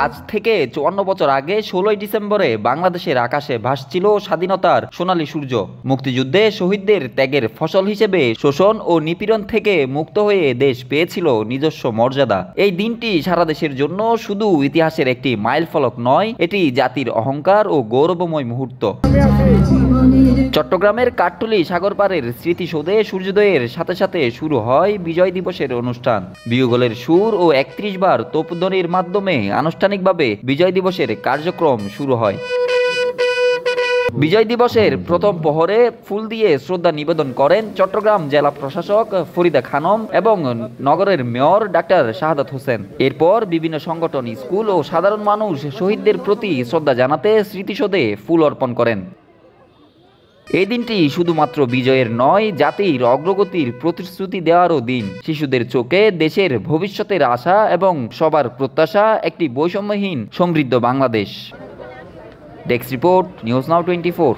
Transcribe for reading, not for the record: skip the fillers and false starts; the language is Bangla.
আজ থেকে ৫৪ বছর আগে ১৬ই ডিসেম্বরে বাংলাদেশের আকাশে ভাসছিল স্বাধীনতার সোনালী সূর্য। মুক্তিযুদ্ধে শহীদদের ত্যাগের ফসল হিসেবে শোষণ ও নিপীড়ন থেকে মুক্ত হয়ে দেশ পেয়েছিল নিজস্ব মর্যাদা। এই দিনটি সারা দেশের জন্য শুধু ইতিহাসের একটি মাইলফলক নয়, এটি জাতির অহংকার ও গৌরবময় মুহূর্ত। চট্টগ্রামের কাঠটুলি সাগরপাড়ের স্মৃতিসৌধে সূর্যোদয়ের সাথে সাথে শুরু হয় বিজয় দিবসের অনুষ্ঠান। বিউগলের সুর ও ৩১ বার তোপধ্বনির মাধ্যমে আনুষ্ঠানিকভাবে বিজয় দিবসের কার্যক্রম শুরু হয়। বিজয় দিবসের প্রথম প্রহরে ফুল দিয়ে শ্রদ্ধা নিবেদন করেন চট্টগ্রাম জেলা প্রশাসক ফরিদা খানম এবং নগরের মেয়র ডাক্তার শাহাদাত হোসেন। এরপর বিভিন্ন সংগঠন, স্কুল ও সাধারণ মানুষ শহীদদের প্রতি শ্রদ্ধা জানাতে স্মৃতিসৌধে ফুল অর্পণ করেন। এই দিনটি শুধুমাত্র বিজয়ের নয়, জাতির অগ্রগতির প্রতিশ্রুতি দেওয়ারও দিন। শিশুদের চোখে দেশের ভবিষ্যতের আশা এবং সবার প্রত্যাশা একটি বৈষম্যহীন সমৃদ্ধ Bangladesh. Desk report, news now 24।